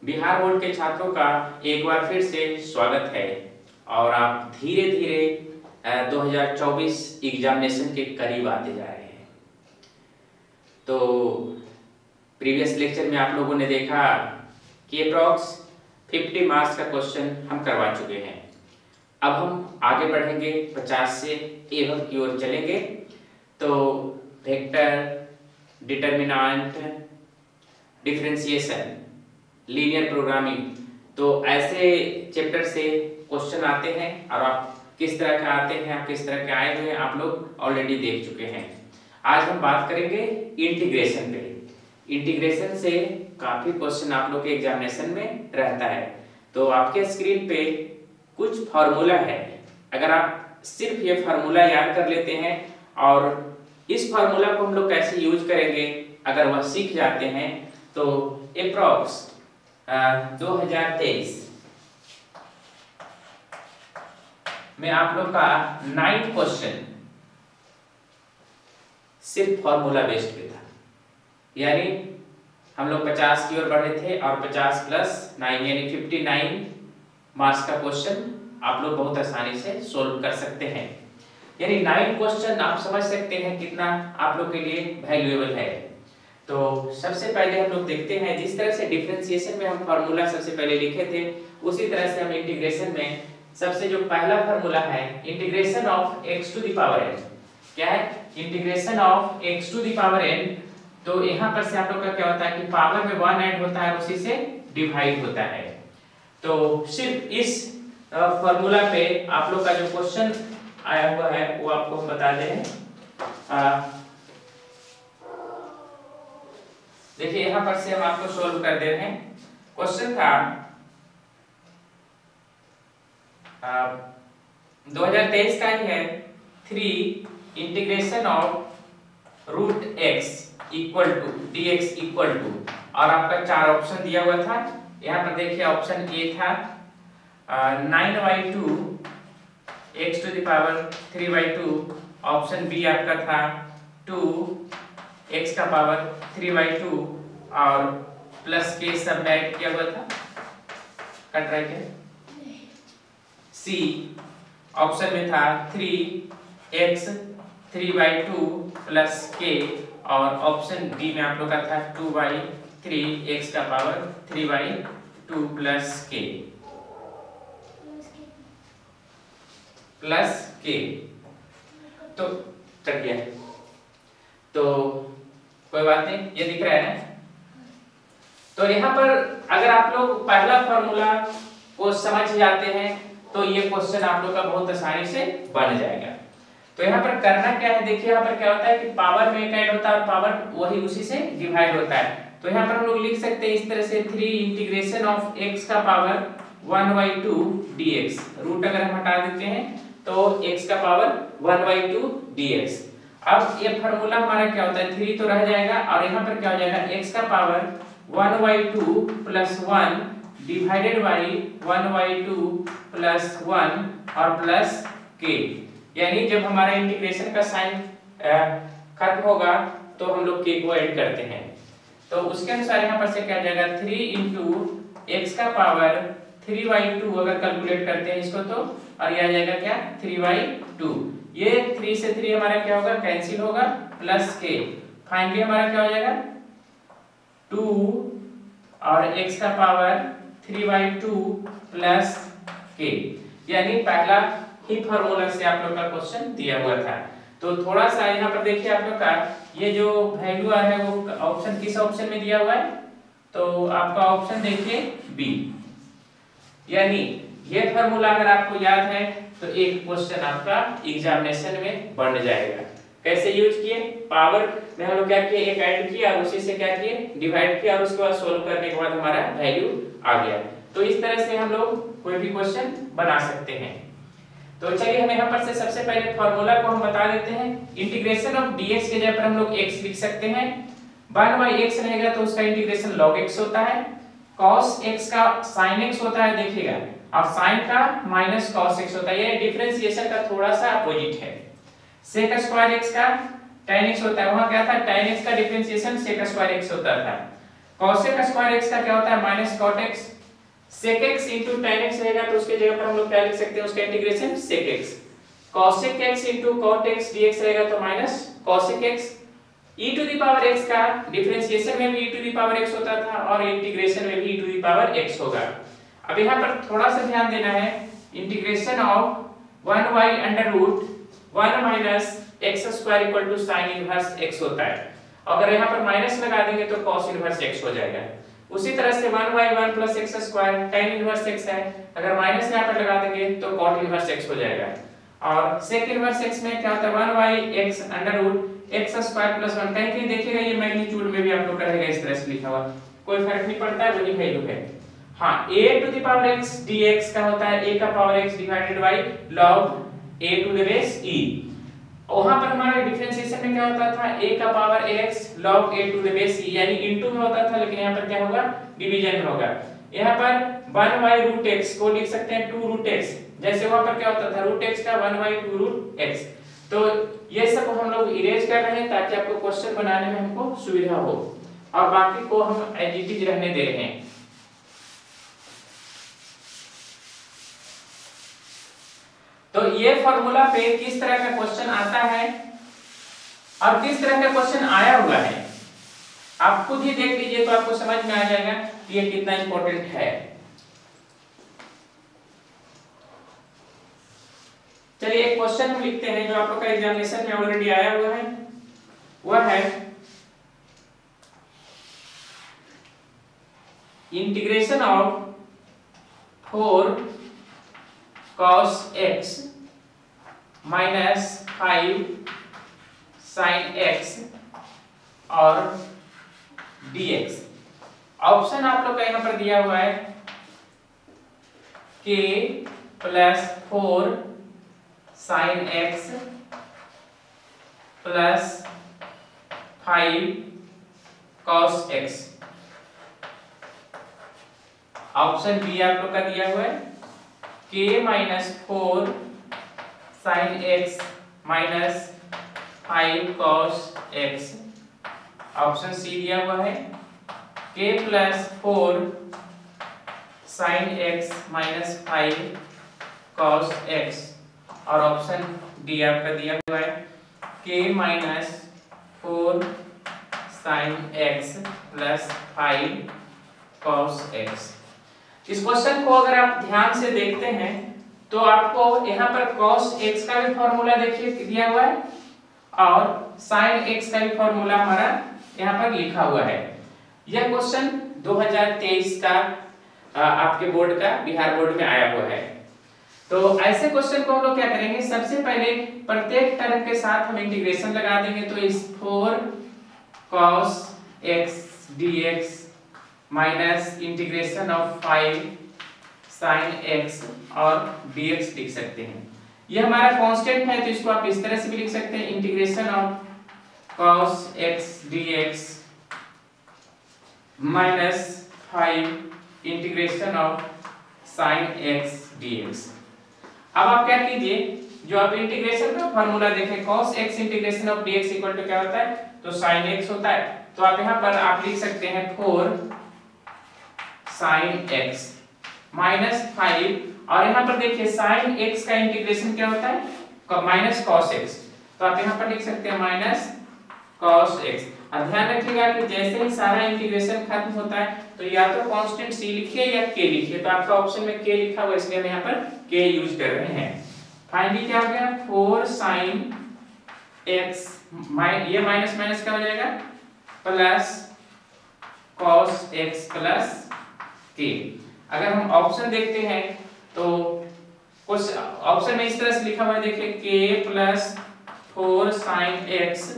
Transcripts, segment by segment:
Bihar board के छात्रों का एक बार फिर से स्वागत है और आप धीरे धीरे 2024 एग्जामिनेशन के करीब आते जा रहे हैं। तो प्रीवियस लेक्चर में आप लोगों ने देखा कि अप्रॉक्स 50 मार्क्स का क्वेश्चन हम करवा चुके हैं। अब हम आगे बढ़ेंगे, 50 से एवं की ओर चलेंगे। तो vector, determinant, differentiation, linear programming, तो ऐसे चैप्टर से क्वेश्चन आते हैं और आप किस तरह के आते हैं, आप किस तरह के आए हुए हैं, आप लोग ऑलरेडी देख चुके हैं। आज हम बात करेंगे इंटीग्रेशन पे। इंटीग्रेशन से काफी क्वेश्चन आप लोग के एग्जामिनेशन में रहता है। तो आपके स्क्रीन पे कुछ फार्मूला है, अगर आप सिर्फ ये फार्मूला याद कर लेते हैं और इस फार्मूला को हम लोग कैसे यूज करेंगे अगर वह सीख जाते हैं, तो अप्रॉक्स 2023 में आप लोग का 9 क्वेश्चन सिर्फ फॉर्मूला बेस्ड पे था। यानी हम लोग 50 की ओर बढ़े थे और 50 प्लस 9 यानी 59 मार्क्स का क्वेश्चन आप लोग बहुत आसानी से सोल्व कर सकते हैं। यानी 9 क्वेश्चन आप समझ सकते हैं कितना आप लोग के लिए वैल्यूएबल है। तो सबसे पहले हम लोग देखते हैं, जिस तरह से डिफरेंशिएशन में हम फार्मूला सबसे पहले लिखे थे, उसी तरह से हम इंटीग्रेशन में सबसे जो पहला फार्मूला है, integration of x to the power n। क्या है? Integration of x to the power n। तो यहाँ पर से आप लोग का क्या होता है कि पावर में 1 ऐड होता है, उसी से डिवाइड होता है। तो सिर्फ इस फार्मूला पे आप लोग का जो क्वेश्चन आया हुआ है वो आपको हम बता दे हैं। देखिए यहाँ पर से हम आपको सोल्व कर दे रहे हैं। क्वेश्चन था 2023 का ही है, 3 integration of root x equal to dx equal to, और आपका 4 ऑप्शन दिया हुआ था। यहाँ पर देखिए ऑप्शन ए था 9/2 x to the power 3/2, option B आपका था 2 x का पावर 3/2 और प्लस के सब में ऐड किया हुआ था। कट रहा है? सी ऑप्शन में था 3x 3/2 प्लस के, और ऑप्शन बी में आप लोग का था 2/3 x का पावर 3/2 प्लस के तो कट गया। तो कोई बात नहीं, ये दिख रहा है ना। तो यहाँ पर अगर आप लोग पहला फार्मूला को समझ जाते हैं तो ये क्वेश्चन आप लोग का बहुत आसानी से बन जाएगा। तो यहाँ पर करना क्या है, देखिए यहाँ पर क्या होता है कि पावर में एक ऐड होता है और पावर वही उसी से डिवाइड होता है। तो यहाँ पर हम लोग लिख सकते हैं इस तरह से 3 इंटीग्रेशन ऑफ x का पावर 1/2 dx। रूट अगर हम हटा देते हैं तो x का पावर 1/2 dx। अब ये फार्मूला हमारा क्या होता है, 3 तो रह जाएगा और यहाँ पर क्या हो जाएगा, x का power 1/2 plus 1 divided by 1/2 plus 1 और प्लस k। यानी जब हमारा इंटीग्रेशन का साइन खत्म होगा तो हम लोग k को ऐड करते हैं। तो उसके अनुसार यहाँ पर से क्या हो जाएगा, 3 इंटू x का पावर 3/2 अगर कैलकुलेट करते हैं इसको तो, और यह आ जाएगा क्या 3/2। ये 3 से 3 हमारा क्या होगा, कैंसिल होगा, प्लस के। फाइनली हमारा क्या हो जाएगा 2 और x का पावर 3/2 प्लस के। यानी पहला ही फार्मूला से आप लोग का क्वेश्चन दिया हुआ था। तो थोड़ा सा यहाँ पर देखिए आप लोग का ये जो वैल्यू है वो ऑप्शन किस ऑप्शन में दिया हुआ है, तो आपका ऑप्शन देखिए बी। यानी ये फार्मूला अगर आपको याद है तो एक क्वेश्चन आपका एग्जामिनेशन में बन जाएगा। कैसे यूज किए, पावर में हम लोग क्या किए, एक ऐड किया और उसी से क्या किए, डिवाइड किया और उसके बाद सोल्व करने के बाद हमारा वैल्यू आ गया। तो इस तरह से हम लोग कोई भी क्वेश्चन बना सकते हैं। तो चलिए हम यहाँ पर से सबसे पहले फार्मूला को हम बता देते हैं। इंटीग्रेशन ऑफ dx के जगह पर हम लोग x लिख सकते हैं। 1/x रहेगा तो उसका इंटीग्रेशन log x होता है। cos x का sin x होता है, देखिएगा, और sin का माइनस cos x होता है। ये डिफरेंशिएशन का थोड़ा सा अपोजिट है। sec स्क्वायर x का tan x होता है, वहां क्या था, tan x का डिफरेंशिएशन sec स्क्वायर x होता था। cosec स्क्वायर x का क्या होता है minus cot x, sec x into tan x रहेगा तो उसके जगह पर हम लोग क्या लिख सकते हैं उसका integration sec x, cosec x into cot x dx रहेगा तो minus cosec x, e to the power x का डिफरेंशिएशन में भी e to the power x होता था और इंटीग्रेशन में भी e to the power x होगा। अब यहाँ पर थोड़ा सा ध्यान देना है, integration of 1y under root 1 minus x square equal to sine inverse x होता है, अगर यहाँ पर माइनस लगा देंगे तो cos इनवर्स x हो जाएगा। उसी तरह से 1y 1 plus x square tan inverse x है, अगर माइनस यहाँ पर लगा देंगे तो cot इनवर्स x हो जाएगा। और sec इनवर्स x में क्या होता है 1y x under root x square plus 1, कहीं कहीं देखिएगा ये मैग्नीट्यूड में भी आप लोग का रहेगा इस तरह से लिखा हुआ, कोई फर्क नहीं पड़ता है, वही वैल्यू है। हाँ, a to the power x dx का होता है a का power x divided by log a to the base e, वहां पर हमारे डिफरेंशिएशन में क्या होता था a का power x log a to the base e, यानी इनटू में होता था, लेकिन यहाँ पर क्या होगा डिवीजन में होगा। यहाँ पर 1y रूट x को लिख सकते हैं 2 रूट x, जैसे वहां पर क्या होता था रूट x का 1y 2 रूट x। तो ये सब हम लोग इरेज कर रहे हैं ताकि आपको क्वेश्चन बनाने में हमको सुविधा हो, और बाकी को हम एज इट इज रहने दे रहे हैं। तो ये फॉर्मूला पे किस तरह का क्वेश्चन आता है और किस तरह का क्वेश्चन आया हुआ है आप खुद ही देख लीजिए तो आपको समझ में आ जाएगा कि ये कितना इंपॉर्टेंट है। चलिए एक क्वेश्चन हम लिखते हैं जो आप लोग का एग्जामिनेशन में ऑलरेडी आया हुआ है, वह है integration of 4 cos x minus 5 sin x और dx। ऑप्शन आप लोग का यहाँ पर दिया हुआ है k plus 4 sin x plus 5 cos x। Option B आप लोग का दिया हुआ है k minus 4 sin x minus 5 cos x। Option C दिया हुआ है k plus 4 sin x minus 5 cos x, और ऑप्शन डी आपका दिया हुआ है k minus 4 sin x plus 5 cos x। इस क्वेश्चन को अगर आप ध्यान से देखते हैं तो आपको यहाँ पर cos x का भी फॉर्मूला देखिए दिया हुआ है और sin x का भी फॉर्मूला हमारा यहाँ पर लिखा हुआ है। यह क्वेश्चन 2023 का आपके बोर्ड का बिहार बोर्ड में आया हुआ है। तो ऐसे क्वेश्चन को हम लोग क्या करेंगे, सबसे पहले प्रत्येक टर्म के साथ हम इंटीग्रेशन लगा देंगे। तो इस 4 cos x dx minus integration of 5 sin x और dx लिख सकते हैं। ये हमारा कांस्टेंट है तो इसको आप इस तरह से भी लिख सकते हैं, integration of cos x dx minus 5 integration of sin x dx। अब आप क्या कीजिए, जो आप इंटीग्रेशन का फॉर्मूला देखें cos x integration of dx equal to क्या होता है तो sin x होता है। तो आप यहाँ पर आप लिख सकते हैं 4 sin x माइनस 5, और यहाँ पर देखिए sin x का इंटीग्रेशन क्या होता है माइनस cos x, तो आप यहाँ पर लिख सकते हैं माइनस cos x। अब ध्यान रखिएगा कि जैसे ही सारा इंटीग्रेशन खत्म होता है तो या तो कांस्टेंट c लिखिए या k लिखिए। तो आपका ऑप्शन में k लिखा हुआ इसलिए हम यहाँ पर k यूज कर रहे हैं। फाइनली क्या हो गया 4 sin x, ये माइनस माइनस क्या हो जाएगा plus cos x plus k। अगर हम ऑप्शन देखते हैं तो कुछ ऑप्शन में इस तरह से लिखा हुआ है, देखिए k plus 4 sin x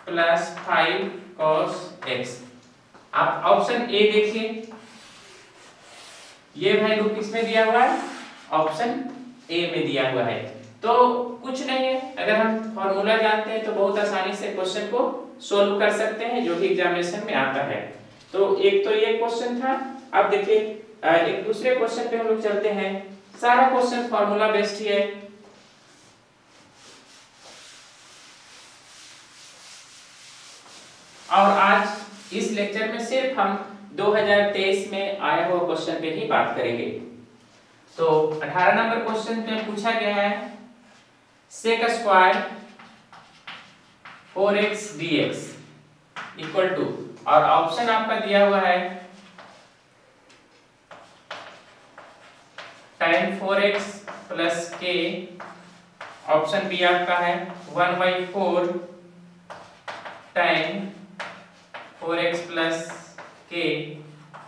plus 5 cos x। आप ऑप्शन ए देखिए, ये वैल्यू किसमें दिया हुआ है ऑप्शन ए में दिया हुआ है। तो कुछ नहीं है, अगर हम फॉर्मूला जानते हैं तो बहुत आसानी से क्वेश्चन को सोल्व कर सकते हैं जो कि एग्जामिनेशन में आता है। तो एक तो ये क्वेश्चन था। अब देखिए एक दूसरे क्वेश्चन पे हम लोग चलते हैं। सारा क्वेश्चन फॉर्मूला बेस्ड ही है। और आज इस लेक्चर में सिर्फ हम 2023 में आया हुआ क्वेश्चन पे ही बात करेंगे। तो 18 नंबर क्वेश्चन में पूछा गया है sec square 4x dx equal to, और ऑप्शन आपका दिया हुआ है tan 4x plus k, option B आपका है 1/4 tan 4x plus k,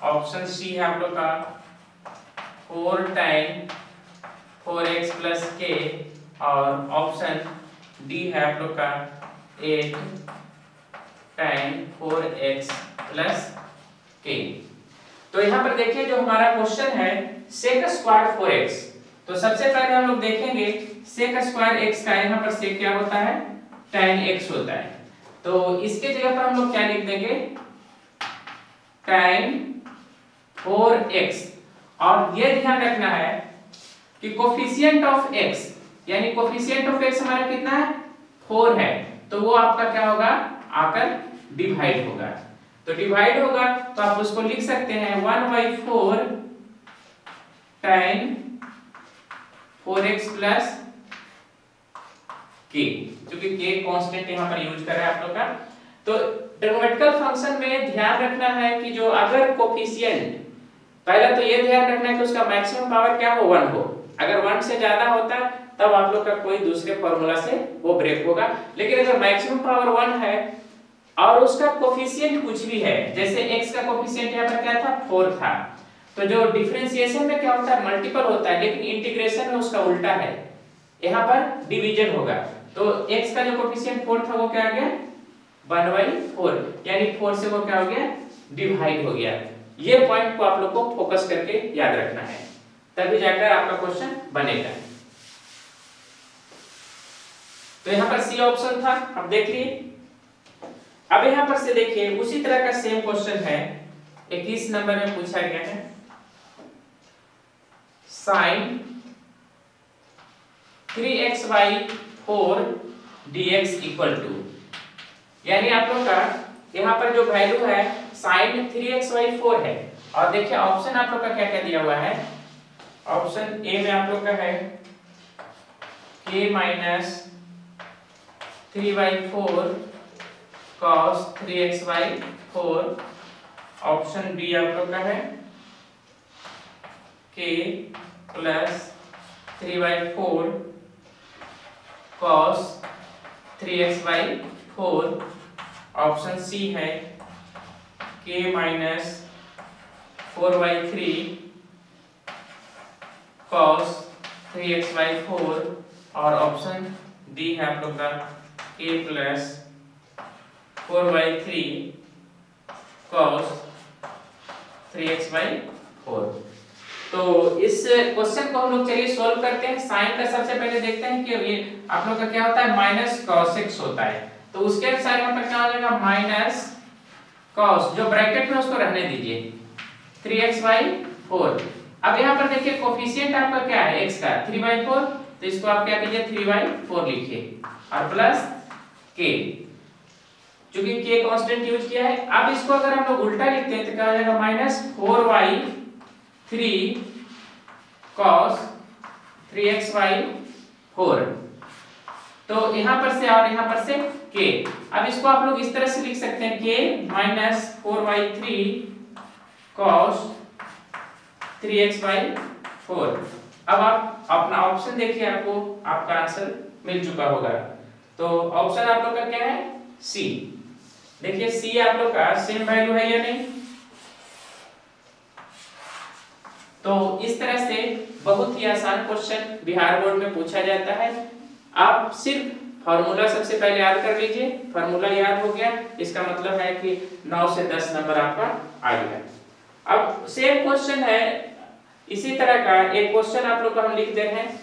option C है आप लोग का 4 tan 4x प्लस k, और ऑप्शन डी है आप लोग का 8 tan 4x प्लस k। तो यहाँ पर देखिए जो हमारा क्वेश्चन है sec स्क्वायर 4x, तो सबसे पहले हम लोग देखेंगे sec स्क्वायर x का यहाँ पर sec क्या होता है, tan x होता है। तो इसके जगह पर हम लोग क्या लिख देंगे, tan 4x, और ये ध्यान रखना है कि कोफिशिएंट ऑफ x, यानी कोफिशिएंट ऑफ x हमारा कितना है 4 है, तो वो आपका क्या होगा आकर डिवाइड होगा। तो डिवाइड होगा तो आप उसको लिख सकते हैं 1/4 tan 4x प्लस k, क्योंकि k कांस्टेंट यहां पर यूज कर रहे हैं आप लोग का। तो ट्रिग्नोमेट्रिकल फंक्शन में ध्यान रखना है कि जो अगर कोफिशिएंट, पहला तो ये ध्यान रखना है कि उसका मैक्सिमम पावर क्या हो 1 हो, अगर 1 से ज्यादा होता तब आप लोग का कोई दूसरे फार्मूला से वो ब्रेक होगा, लेकिन अगर मैक्सिमम पावर 1 है और उसका कोफिशिएंट कुछ भी है, जैसे x का कोफिशिएंट यहाँ पर क्या था 4 था, तो जो डिफरेंशिएशन में क्या होता है मल्टीपल होता है, लेकिन इंटीग्रेशन में उसका उल्टा है, यहाँ पर डिवीजन होगा। तो x का जो कोफिशिएंट 4 था वो क्या आ गया 1/4, यानी 4 से वो क्या हो गया डिवाइड हो गया। ये पॉइंट को आप लोग को फोकस करके याद रखना है, तभी जाकर आपका क्वेश्चन बनेगा। तो यहाँ पर सी ऑप्शन था, अब देख लिए। अब यहाँ पर से देखिए उसी तरह का सेम क्वेश्चन है 21 नंबर में पूछा गया है sin 3x/4 dx equal to, यानी आप लोग का यहाँ पर जो वैल्यू है sin 3x/4 है, और देखिए ऑप्शन आप लोग का क्या क्या दिया हुआ है, ऑप्शन ए में आप लोग का है k minus 3/4 cos 3x/4, option B आप लोग का है k plus 3/4 cos 3x/4, option C है k माइनस 4/3 cos 3x/4, और ऑप्शन डी है आप लोग का k प्लस 4/3 cos 3x/4। तो इस क्वेश्चन को हम लोग चलिए सॉल्व करते हैं। साइन का सबसे पहले देखते हैं कि ये आप लोग का क्या होता है माइनस cos x होता है, तो उसके अनुसार यहाँ पर क्या हो जाएगा माइनस cos, जो ब्रैकेट में उसको रहने दीजिए 3x/4। अब यहाँ पर देखिए कोफिशिएंट आपका क्या है x का 3/4, तो इसको आप क्या कीजिए 3/4 लिखिए, और प्लस k, क्योंकि k कांस्टेंट यूज किया है। अब इसको अगर हम लोग उल्टा लिखते हैं तो क्या हो जाएगा माइनस 4/3 cos 3x/4, तो यहाँ पर से और यहाँ पर से k। अब इसको आप लोग इस तरह से लिख सकते हैं k माइनस 4/3 cos 3x/4। अब आप अपना ऑप्शन देखिए, आपको आपका आंसर मिल चुका होगा। तो ऑप्शन आप लोग का क्या है सी। देखिए सी आप लोग का सेम वैल्यू है या नहीं। तो इस तरह से बहुत ही आसान क्वेश्चन बिहार बोर्ड में पूछा जाता है। आप सिर्फ फार्मूला सबसे पहले याद कर लीजिए, फार्मूला याद हो गया इसका मतलब है कि 9 से 10 नंबर आपका आ गया। अब सेम क्वेश्चन है, इसी तरह का एक क्वेश्चन आप लोग को हम लिख दे रहे हैं,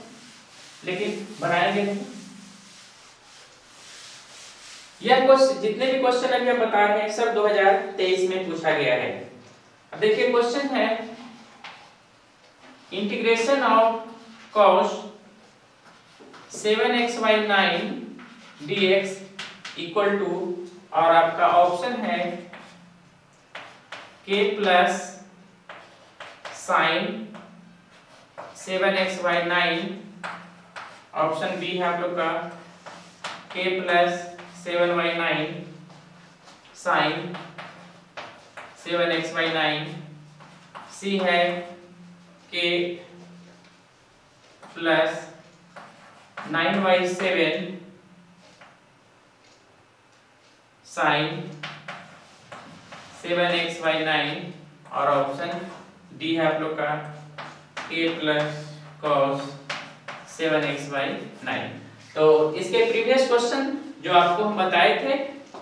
लेकिन बनाएंगे नहीं। यह क्वेश्चन, जितने भी क्वेश्चन अभी हम बता रहे हैं सब 2023 में पूछा गया है। अब देखिए क्वेश्चन है integration of cos 7x/9 dx equal to, और आपका ऑप्शन है k plus sine 7xy9, option B है आप लोग का k plus 7y9 sign 7xy9, सी है k plus 9y7 sign 7xy9, और ऑप्शन डी है आप लोग का k प्लस cos 7xy9। तो इसके प्रीवियस क्वेश्चन जो आपको हम बताए थे,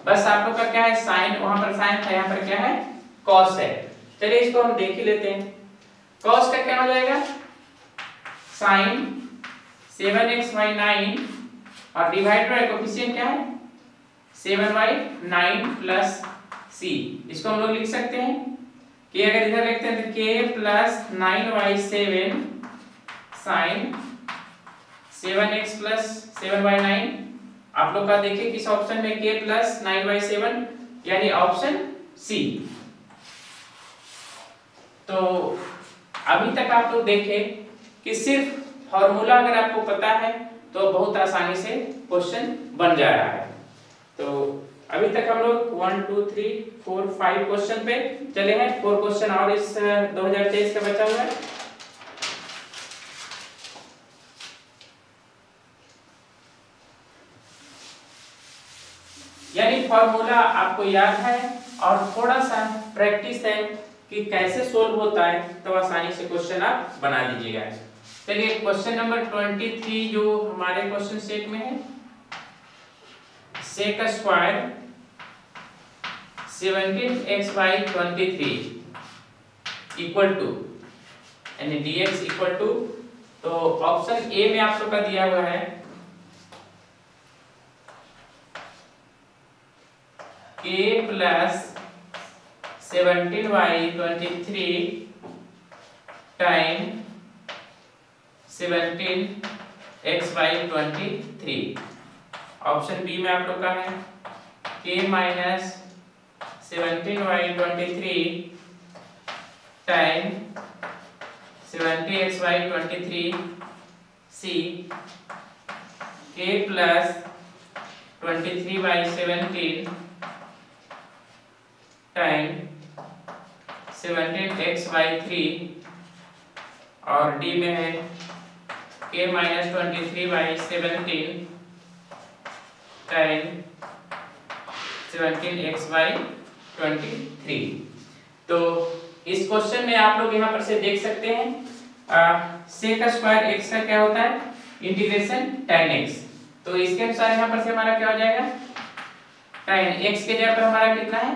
बस आप लोग का क्या है, साइन, वहां पर साइन था, यहाँ पर क्या है, cos है। चलिए इसको हम देख ही लेते हैं। cos का क्या हो जाएगा, साइन 7xy9 और डिवाइड बाय कोफिशिएंट क्या है 7y9 प्लस c। इसको हम लोग लिख सकते हैं कि अगर इधर लिखते हैं तो k plus 9y7 sign 7x plus 7y9, आप लोग का देखिए किस ऑप्शन में k प्लस 9y7, यानी ऑप्शन सी। तो अभी तक आप लोग देखें कि सिर्फ फॉर्मूला अगर आपको पता है तो बहुत आसानी से क्वेश्चन बन जा रहा है। तो अभी तक हम लोग 1 2 3 4 5 क्वेश्चन पे चले हैं, 4 क्वेश्चन और इस 2023 का बचा हुआ है। यानी फॉर्मूला आपको याद है और थोड़ा सा प्रैक्टिस है कि कैसे सोल्व होता है, तो आसानी से क्वेश्चन आप बना दीजिएगा। चलिए क्वेश्चन नंबर 23 जो हमारे क्वेश्चन सेट में है, sec square 17x/23 equal to यानी dx इक्वल टू, तो ऑप्शन ए में आप लोग का दिया हुआ है k plus 17y23 time 17x/23। Option B में आप लोग का है k minus 17y23 time 70x/23, C k plus 23/17 time 17x/3, और डी में है k माइनस 23/17 टाइम 17x/23। तो इस क्वेश्चन में आप लोग यहाँ पर से देख सकते हैं सेक स्क्वायर x का क्या होता है, इंटीग्रेशन tan x। तो इसके अनुसार यहाँ पर से हमारा क्या हो जाएगा, tan x के जगह पर हमारा कितना है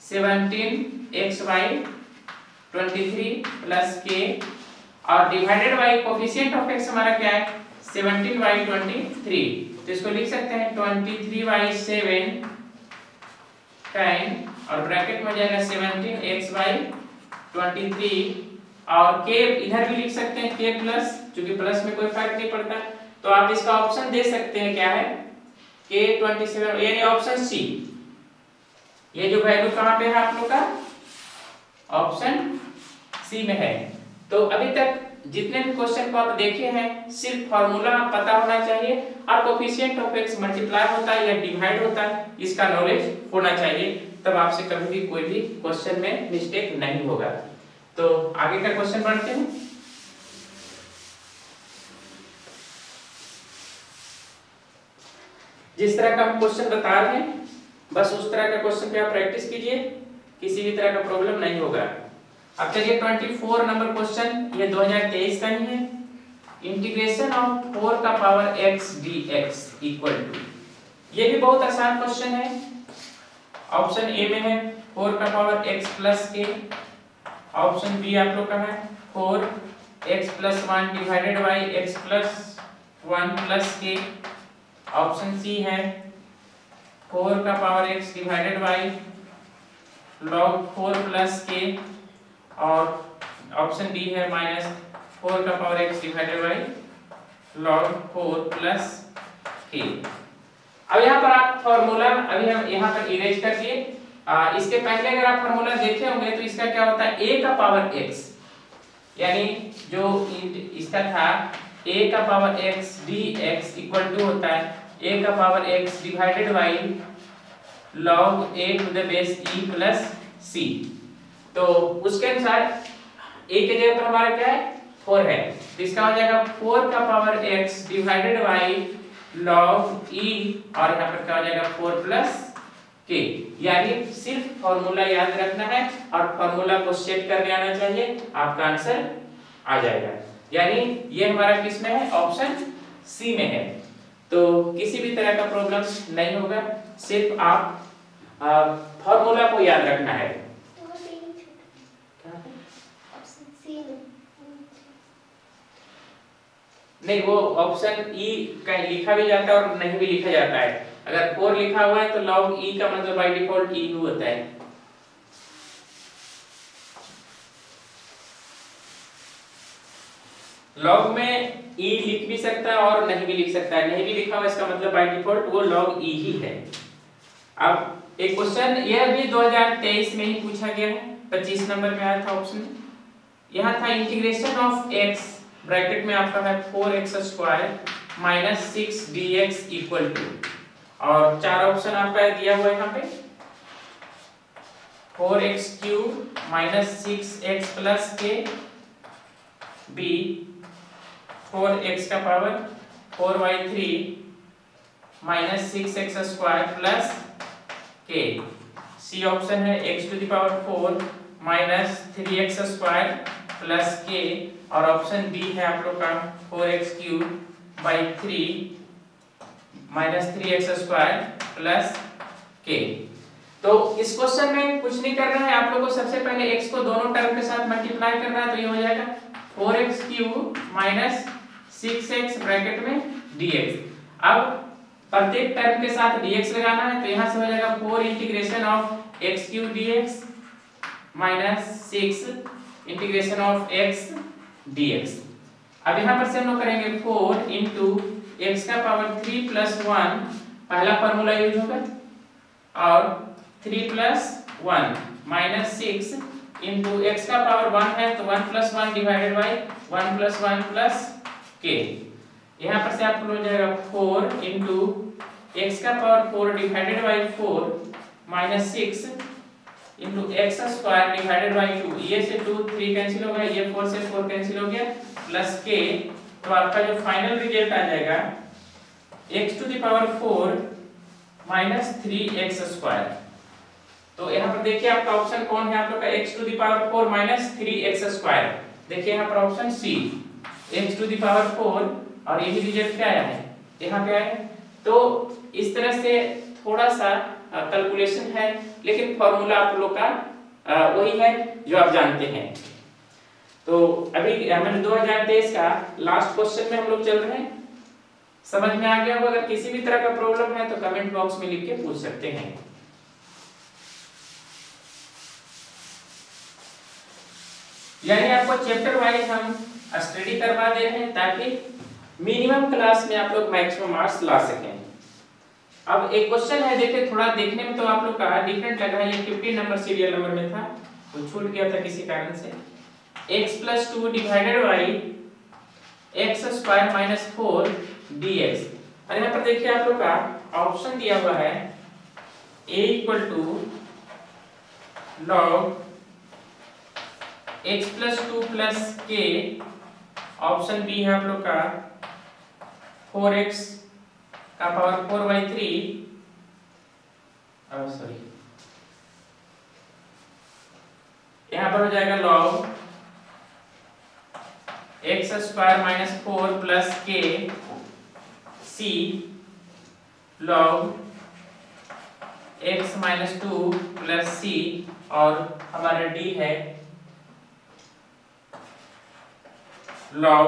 17x/23 प्लस k, और divided by coefficient of x हमारा क्या है 17/23। तो इसको लिख सकते हैं 23/7 टाइम, और ब्रैकेट में जाएगा 17x/23, और k इधर भी लिख सकते हैं k प्लस, क्योंकि प्लस में कोई फर्क नहीं पड़ता, तो आप इसका ऑप्शन दे सकते हैं क्या है k 27, यानी ऑप्शन सी। ये जो वैल्यू कहाँ पे है आप लोग का, ऑप्शन सी में है। तो अभी तक जितने भी क्वेश्चन को आप देखे हैं, सिर्फ फॉर्मूला पता होना चाहिए और कोफिशिएंट ऑफ x मल्टीप्लाई होता है या डिवाइड होता है, इसका नॉलेज होना चाहिए, तब आपसे कभी भी कोई भी क्वेश्चन में मिस्टेक नहीं होगा। तो आगे का क्वेश्चन पढ़ते हैं। जिस तरह का हम क्वेश्चन बता रहे हैं, बस उस तरह का क्वेश्चन पे आप प्रैक्टिस कीजिए, किसी भी तरह का प्रॉब्लम नहीं होगा। अब चलिए 24 नंबर क्वेश्चन, ये 2023 का ही है। इंटीग्रेशन ऑफ 4 का power x dx equal to, ये भी बहुत आसान क्वेश्चन है। ऑप्शन ए में है 4 का power x plus k, option B आप लोग का है 4x plus 1 divided by x plus 1 plus k, option C है 4 का power x divided by log 4 plus k, और ऑप्शन डी है माइनस 4 का power x divided by log 4 plus k। अब यहाँ पर आप फॉर्मूला अभी हम यहाँ पर इरेज कर दिए, इसके पहले अगर आप फॉर्मूला देखे होंगे तो इसका क्या होता है a का पावर x, यानी जो इसका था a का power x dx equal to होता है a का power x divided by log a to the base e plus c। तो उसके अनुसार a के जगह पर हमारा क्या है 4 है, तो इसका हो जाएगा 4 का power x divided by log e, और यहाँ पर क्या हो जाएगा 4 प्लस के। यानी सिर्फ फॉर्मूला याद रखना है और फॉर्मूला को सेट करने आना चाहिए, आपका आंसर आ जाएगा। यानी ये हमारा किस में है, ऑप्शन सी में है। तो किसी भी तरह का प्रॉब्लम नहीं होगा, सिर्फ आप फॉर्मूला को याद रखना है। नहीं, वो ऑप्शन ई कहीं लिखा भी जाता है और नहीं भी लिखा जाता है। अगर 4 लिखा हुआ है तो log e का मतलब बाय डिफॉल्ट e होता है। log में e लिख भी सकता है और नहीं भी लिख सकता है, नहीं भी लिखा हुआ इसका मतलब बाय डिफॉल्ट वो log e ही है। अब एक क्वेश्चन यह भी 2023 में ही पूछा गया है, 25 नंबर में आया था ऑप्शन। यहाँ था इंटीग्रेशन ऑफ x ब्रैकेट में आपका है 4x² minus 6dx equal to, और 4 ऑप्शन आपका दिया हुआ है यहाँ पे 4x³ माइनस 6x प्लस के, b 4x का power 4y3 minus 6x² plus K, C option है x to the power 4 minus 3x² plus K, और ऑप्शन बी है आप लोग का 4x³ by 3 minus 3x² plus के। तो इस क्वेश्चन में कुछ नहीं करना है, आप लोग को सबसे पहले x को दोनों टर्म के साथ मल्टीप्लाई करना है, तो ये हो जाएगा 4x³ माइनस 6x ब्रैकेट में dx। अब प्रत्येक टर्म के साथ dx लगाना है, तो यहाँ से हो जाएगा 4 integration of x³ dx minus 6 integration of x dx। अब यहाँ पर से हम लोग करेंगे 4 इंटू x का पावर 3 प्लस 1, पहला फॉर्मूला यूज होगा, और 3 प्लस 1 माइनस 6 इंटू x का पावर 1 है तो 1 plus 1 divided by 1 plus 1 plus के। यहाँ पर से आपको हो जाएगा 4 इंटू x का power 4 divided by 4 minus 6 into x² divided by 2, ये से 2 3 कैंसिल हो गया, ये 4 से 4 कैंसिल हो गया, प्लस के। तो आपका जो फाइनल रिजल्ट आ जाएगा x to the power 4 minus 3x²। तो यहाँ पर देखिए आपका ऑप्शन कौन है, आप लोग का x to the power 4 minus 3x²। देखिए यहाँ पर option C x to the power 4, और यही रिजल्ट क्या आया है, यहाँ पे आया है। तो इस तरह से थोड़ा सा कैलकुलेशन है, लेकिन फॉर्मूला आप लोग का वही है जो आप जानते हैं। तो अभी हमने 2023 का लास्ट क्वेश्चन में हम लोग चल रहे हैं, समझ में आ गया होगा। अगर किसी भी तरह का प्रॉब्लम है तो कमेंट बॉक्स में लिख के पूछ सकते हैं। यानी आपको चैप्टर वाइज हम स्टडी करवा दे रहे हैं ताकि मिनिमम क्लास में आप लोग मैक्सिमम मार्क्स ला सकें। अब एक क्वेश्चन है, देखिए थोड़ा देखने में तो आप लोग का डिफरेंट लगा है, ये 50 नंबर सीरियल नंबर में था तो छूट गया था किसी कारण से। x plus 2 divided by x² minus 4 dx। और यहाँ पर देखिए आप लोग का ऑप्शन दिया हुआ है a equal to log x plus 2 plus k, option B है आप लोग का 4x का पावर 4/3, सॉरी यहाँ पर हो जाएगा log x² माइनस 4 प्लस के, c log x minus 2 plus c, और हमारा d है log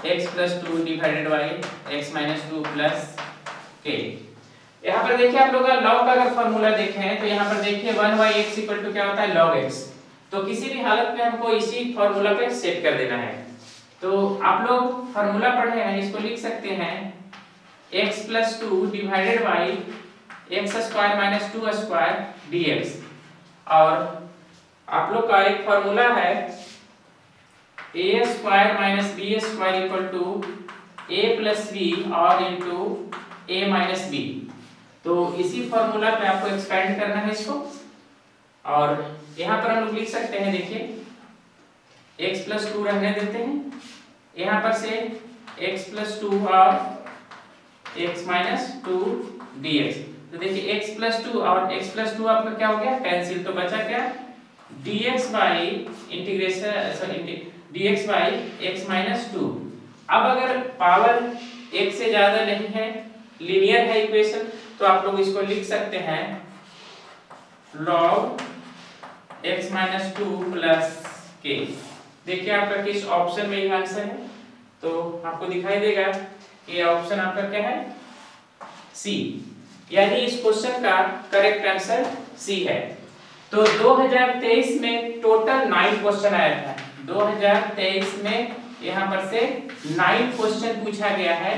x plus 2 divided by x minus 2 plus k। यहाँ पर देखिए आप लोग log का अगर फॉर्मूला देखें तो यहाँ पर देखिए 1/x इक्वल टू क्या होता है log x। तो किसी भी हालत में हमको इसी फॉर्मूला पे सेट कर देना है। तो आप लोग फॉर्मूला पढ़े हैं, इसको लिख सकते हैं x plus 2 divided by x square minus 2 square dx। और आप लोग का एक फॉर्मूला है a square minus b square equal to a plus b और इंटू ए माइनस बी। तो इसी फॉर्मूला पे आपको एक्सपेंड करना है इसको, और यहाँ पर हम लोग लिख सकते हैं, देखिए x प्लस 2 रहने देते हैं, यहाँ पर से x प्लस 2 और x माइनस 2 dx। तो देखिए x प्लस 2 और x प्लस 2 आपका क्या हो गया, कैंसिल, तो बचा क्या, dx by integration dx by x minus 2। अब अगर पावर एक से ज्यादा नहीं है, लीनियर है इक्वेशन, तो आप लोग इसको लिख सकते हैं log x minus 2 plus k। देखिए आपका किस ऑप्शन में ये आंसर है, तो आपको दिखाई देगा कि ये ऑप्शन आपका क्या है, सी, यानी इस क्वेश्चन का करेक्ट आंसर सी है। तो 2023 में टोटल 9 क्वेश्चन आया था। 2023 में यहाँ पर से 9 क्वेश्चन पूछा गया है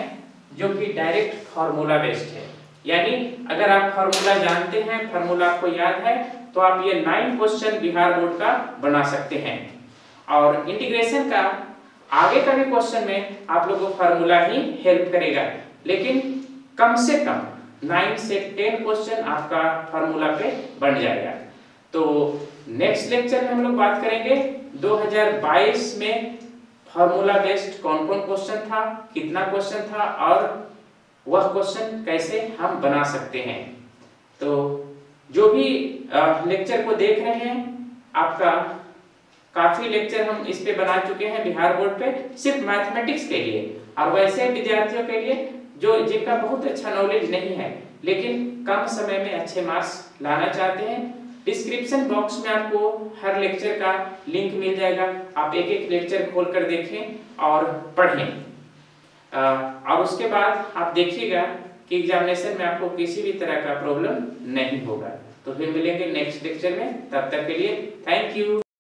जो कि डायरेक्ट फार्मूला बेस्ड है, यानी अगर आप फार्मूला जानते हैं, फार्मूला आपको याद है, तो आप ये 9 क्वेश्चन बिहार बोर्ड का बना सकते हैं। और इंटीग्रेशन का आगे का भी क्वेश्चन में आप लोगों को फार्मूला ही हेल्प करेगा, लेकिन कम से कम 9 से 10 क्वेश्चन आपका फार्मूला पे बन जाएगा। तो नेक्स्ट लेक्चर में हम लोग बात करेंगे 2022 में फार्मूला बेस्ड कौन कौन क्वेश्चन था, कितना क्वेश्चन था, और वह क्वेश्चन कैसे हम बना सकते हैं। तो जो भी लेक्चर को देख रहे हैं, आपका काफी लेक्चर हम इस पे बना चुके हैं बिहार बोर्ड पे, सिर्फ मैथमेटिक्स के लिए, और वैसे विद्यार्थियों के लिए जो जिनका बहुत अच्छा नॉलेज नहीं है लेकिन कम समय में अच्छे मार्क्स लाना चाहते हैं। डिस्क्रिप्शन बॉक्स में आपको हर लेक्चर का लिंक मिल जाएगा, आप एक एक लेक्चर खोल कर देखें और पढ़ें, और उसके बाद आप देखिएगा कि एग्जामिनेशन में आपको किसी भी तरह का प्रॉब्लम नहीं होगा। तो फिर मिलेंगे नेक्स्ट लेक्चर में, तब तक के लिए थैंक यू।